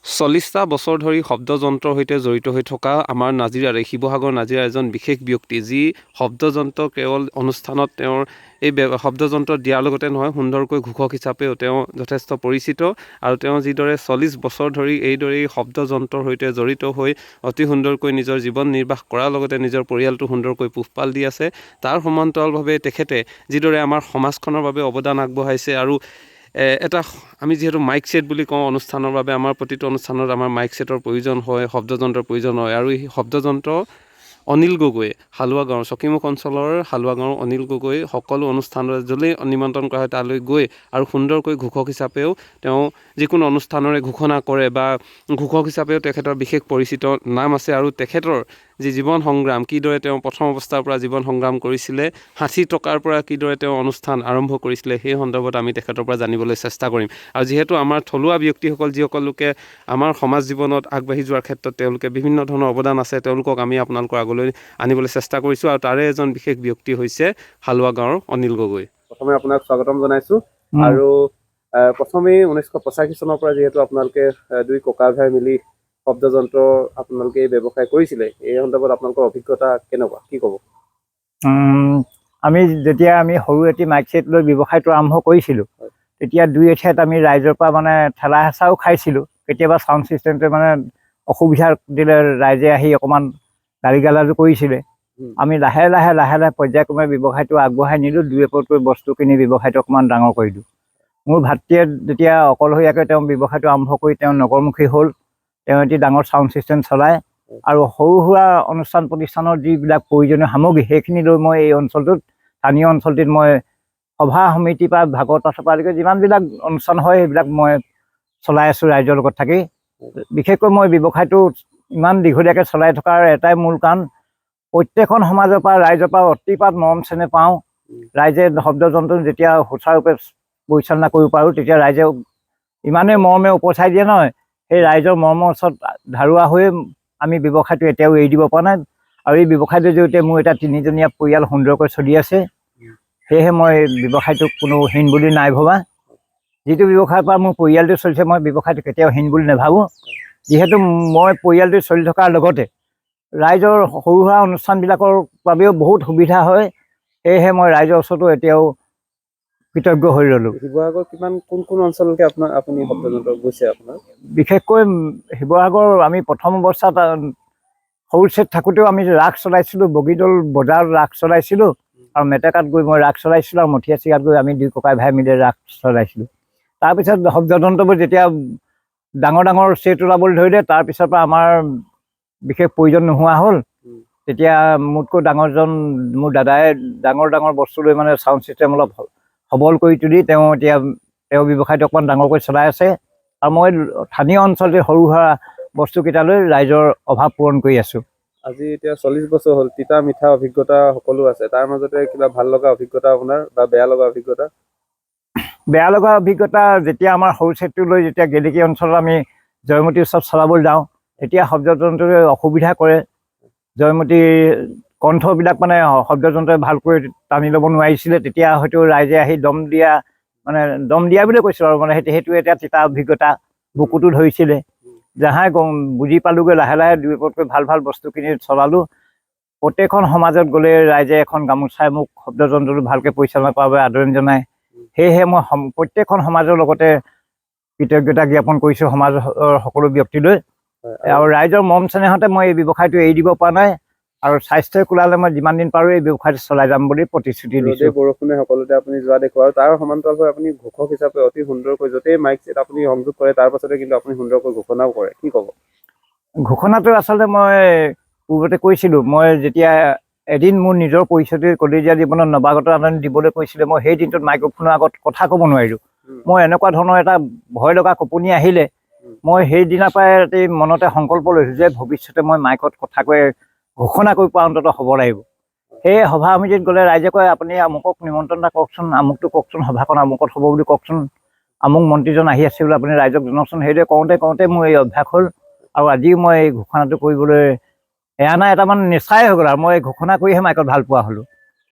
40টা বছৰ ধৰি শব্দযন্ত্ৰৰ সৈতে জড়িত হৈ থকা আমাৰ নাজিৰাৰে শিৱসাগৰ নাজিৰাৰ এজন বিশেষ ব্যক্তি, যি শব্দযন্ত্ৰ কেৱল অনুষ্ঠানত তেওঁৰ এই শব্দযন্ত্ৰ দিয়াৰ লগতে নহয়, সুন্দৰকৈ ঘোষক হিচাপেও তেওঁ যথেষ্ট পৰিচিত। আৰু তেওঁ যিদৰে 40 বছৰ ধৰি এইদৰেই শব্দযন্ত্ৰৰ সৈতে জড়িত হৈ অতি সুন্দৰকৈ নিজৰ জীৱন নিৰ্বাহ কৰাৰ লগতে নিজৰ পৰিয়ালটো সুন্দৰকৈ পোহপাল দি আছে। তাৰ সমান্তৰালভাৱে তেখেতে যিদৰে আমাৰ সমাজখনৰ বাবে অৱদান আগবঢ়াইছে আৰু এটা আমি যিহেতু মাইক ছেট বুলি কওঁ অনুষ্ঠানৰ বাবে, আমাৰ প্ৰতিটো অনুষ্ঠানত আমাৰ মাইক ছেটৰ প্ৰয়োজন হয়, শব্দযন্ত্ৰৰ প্ৰয়োজন হয়। আৰু এই শব্দযন্ত্ৰ অনিল গগৈ, হালোৱা গাঁৱৰ চকীমুখ অঞ্চলৰ হালোৱা গাঁৱৰ অনিল গগৈ সকলো অনুষ্ঠানৰ য'লেই নিমন্ত্ৰণ কৰা হয় তালৈ গৈ আৰু সুন্দৰকৈ ঘোষক হিচাপেও তেওঁ যিকোনো অনুষ্ঠানৰে ঘোষণা কৰে বা ঘোষক হিচাপেও তেখেতৰ বিশেষ পৰিচিত নাম আছে। আৰু তেখেতৰ যি জীৱন সংগ্ৰাম, কিদৰে তেওঁ প্ৰথম অৱস্থাৰ পৰা জীৱন সংগ্ৰাম কৰিছিলে, 60 টকাৰ পৰা কিদৰে তেওঁ অনুষ্ঠান আৰম্ভ কৰিছিলে, সেই সন্দৰ্ভত আমি তেখেতৰ পৰা জানিবলৈ চেষ্টা কৰিম। আৰু যিহেতু আমাৰ থলুৱা ব্যক্তিসকল যিসকল লোকে আমাৰ সমাজ জীৱনত আগবাঢ়ি যোৱাৰ ক্ষেত্ৰত তেওঁলোকে বিভিন্ন ধৰণৰ অৱদান আছে, তেওঁলোকক আমি আপোনালোকৰ আগলৈ আনিবলৈ চেষ্টা কৰিছোঁ। আৰু তাৰে এজন বিশেষ ব্যক্তি হৈছে হালোৱা গাঁৱৰ অনিল গগৈ। প্ৰথমে আপোনাক স্বাগতম জনাইছোঁ। আৰু প্ৰথমেই 1985 চনৰ পৰা যিহেতু আপোনালোকে দুই ককা ভাই মিলি শব্দযন্ত্ৰ আপোনালোকে এই ব্যৱসায় কৰিছিলে, এই সন্দৰ্ভত আপোনালোকৰ অভিজ্ঞতা কেনেকুৱা, কি ক'ব? আমি যেতিয়া সৰু এটি মাইক ছেট লৈ ব্যৱসায়টো আৰম্ভ কৰিছিলোঁ, তেতিয়া দুই এঠাইত আমি ৰাইজৰ পৰা মানে ঠেলা হেঁচাও খাইছিলোঁ। কেতিয়াবা চাউণ্ড ছিষ্টেমটোৱে মানে অসুবিধা দিলে ৰাইজে আহি অকণমান গালি গালাজো কৰিছিলে। আমি লাহে লাহে পৰ্যায়ক্ৰমে ব্যৱসায়টো আগবঢ়াই নিলোঁ। দুই এপদকৈ বস্তু কিনি ব্যৱসায়টো অকণমান ডাঙৰ কৰিলোঁ। মোৰ ভাতৃয়ে যেতিয়া অকলশৰীয়াকৈ তেওঁ ব্যৱসায়টো আৰম্ভ কৰি তেওঁ নগৰমুখী হ'ল। তেওঁ এটি ডাঙৰ চাউণ্ড ছিষ্টেম চলায় আৰু সৰু সুৰা অনুষ্ঠান প্ৰতিষ্ঠানৰ যিবিলাক প্ৰয়োজনীয় সামগ্ৰী, সেইখিনি লৈ মই এই অঞ্চলটোত, স্থানীয় অঞ্চলটোত মই সভা সমিতিৰ পৰা ভাগৱত পাঠলৈকে যিমানবিলাক অনুষ্ঠান হয় সেইবিলাক মই চলাই আছোঁ ৰাইজৰ লগত থাকি। বিশেষকৈ মই ব্যৱসায়টো ইমান দীঘলীয়াকৈ চলাই থকাৰ এটাই মূল কাৰণ, প্ৰত্যেকখন সমাজৰ পৰা ৰাইজৰ পৰা অতিপাত মৰম চেনেহ পাওঁ। ৰাইজে শব্দযন্ত্ৰ যেতিয়া সুচাৰুৰূপে পৰিচালনা কৰিব পাৰোঁ, তেতিয়া ৰাইজে ইমানেই মৰমে উপচাই দিয়ে নহয়, সেই ৰাইজৰ মৰমৰ ওচৰত ধাৰুৱা হৈয়ে আমি ব্যৱসায়টো এতিয়াও এৰি দিব পৰা নাই। আৰু এই ব্যৱসায়টোৰ জৰিয়তে মোৰ এটা 3জনীয়া পৰিয়াল সুন্দৰকৈ চলি আছে। সেয়েহে মই ব্যৱসায়টোক কোনো হীন বুলি নাই ভবা। যিটো ব্যৱসায়ৰ পৰা মোৰ পৰিয়ালটো চলিছে, মই ব্যৱসায়টো কেতিয়াও হীন বুলি নাভাবোঁ। যিহেতু মই পৰিয়ালটো চলি থকাৰ লগতে ৰাইজৰ সৰু সুৰা অনুষ্ঠানবিলাকৰ বাবেও বহুত সুবিধা হয়। সেয়েহে মই ৰাইজৰ ওচৰতো এতিয়াও কৃতজ্ঞ হৈ ৰ'লোঁ। শিৱসাগৰ কোন অঞ্চললৈকে আপুনি শব্দযন্ত্ৰ গৈছে আপোনাৰ? বিশেষকৈ শিৱসাগৰ আমি প্ৰথম অৱস্থাত সৰু ছেট থাকোঁতেও আমি ৰাস চলাইছিলোঁ, বগীদল বজাৰত ৰাস চলাইছিলোঁ, আৰু মেটেকাত গৈ মই ৰাস চলাইছিলোঁ, আৰু মঠিয়া চিগাত গৈ আমি দুই ককাই ভাই মিলি ৰাস চলাইছিলোঁ। তাৰপিছত শব্দযন্ত্ৰবোৰ যেতিয়া ডাঙৰ ডাঙৰ ছেট ওলাবলৈ ধৰিলে, তাৰপিছৰ পৰা আমাৰ বিশেষ প্ৰয়োজন নোহোৱা হ'ল। তেতিয়া মোতকৈ ডাঙৰজন মোৰ দাদাই ডাঙৰ ডাঙৰ বস্তু লৈ মানে চাউণ্ড ছিষ্টেম অলপ সবল কৰি তুলি তেওঁ ব্যৱসায়টো অকণমান ডাঙৰকৈ চলাই আছে। আৰু মই স্থানীয় অঞ্চলতে সৰু সুৰা বস্তুকেইটা লৈ ৰাইজৰ অভাৱ পূৰণ কৰি আছোঁ। আজি এতিয়া 40 বছৰ হ'ল, তিতা মিঠা অভিজ্ঞতা সকলো আছে, তাৰ মাজতে কিবা ভাল লগা অভিজ্ঞতা আপোনাৰ বা বেয়া লগা অভিজ্ঞতা? বেয়া লগা অভিজ্ঞতা, যেতিয়া আমাৰ সৰু ছেটটো লৈ যেতিয়া গেলেকী অঞ্চলত আমি জয়মতী উৎসৱ চলাবলৈ যাওঁ, তেতিয়া শব্দযন্ত্ৰটোৱে অসুবিধা কৰে। জয়মতী কণ্ঠবিলাক মানে শব্দযন্ত্ৰই ভালকৈ টানি ল'ব নোৱাৰিছিলে। তেতিয়া হয়তো ৰাইজে আহি দম দিয়া বুলি কৈছোঁ আৰু মানে সেইটো এটা তিতা অভিজ্ঞতা বুকুতো ধৰিছিলে। যাহাই বুজি পালোঁগৈ, লাহে লাহে দুই এপদকৈ ভাল ভাল বস্তু কিনি চলালোঁ। প্ৰত্যেকখন সমাজত গ'লে ৰাইজে এখন গামোচাই মোক শব্দযন্ত্ৰটো ভালকৈ পৰিচালনা কৰাৰ বাবে আদৰণি জনায়। সেয়েহে মই প্ৰত্যেকখন সমাজৰ লগতে কৃতজ্ঞতা জ্ঞাপন কৰিছোঁ, সমাজৰ সকলো ব্যক্তিলৈ। আৰু ৰাইজৰ মৰম চেনেহতে মই এই ব্যৱসায়টো এৰি দিব পৰা নাই। আৰু স্বাস্থ্যই কোলালে মই যিমান দিন পাৰোঁ এই ব্যৱসায়টো চলাই যাম বুলি প্ৰতিশ্ৰুতি দিছোঁ। বৰষুণে সকলোতে আপুনি যোৱা দেখুৱা, আৰু তাৰ সমান্তৰালভাৱে আপুনি ঘোষক হিচাপে অতি সুন্দৰকৈ য'তেই মাইক ছেট আপুনি সংযোগ কৰে, তাৰ পাছতে কিন্তু আপুনি সুন্দৰকৈ ঘোষণাও কৰে, কি ক'ব? ঘোষণাটো আচলতে মই পূৰ্বতে কৈছিলোঁ, মই যেতিয়া এদিন মোৰ নিজৰ পৰিচয়টো কলেজীয়া জীৱনত নৱাগত আদৰণি দিবলৈ কৈছিলে, মই সেই দিনটোত মাইক্ৰফোনৰ আগত কথা ক'ব নোৱাৰিলোঁ। মই এনেকুৱা ধৰণৰ এটা ভয় লগা কঁপনি আহিলে, মই সেইদিনাৰ পৰাই এটি মনতে সংকল্প লৈছোঁ যে ভৱিষ্যতে মই মাইকত কথা কৈ ঘোষণা কৰি পোৱা অন্তত হ'ব লাগিব। সেই সভা সমিতিত গ'লে ৰাইজে কয়, আপুনি আমুকক নিমন্ত্ৰণ এটা কওকচোন, আমুকটো কওকচোন, সভাখন আমুকত হ'ব বুলি কওকচোন, আমুক মন্ত্ৰীজন আহি আছে বোলে, আপুনি ৰাইজক জনাওকচোন। সেইদৰে কওঁতে মোৰ এই অভ্যাস হ'ল। আৰু আজিও মই এই ঘোষণাটো কৰিবলৈ এয়া নাই, এটা মানে নিচাই হৈ গ'ল আৰু মই ঘোষণা কৰিহে মাইকত ভাল পোৱা হ'লোঁ।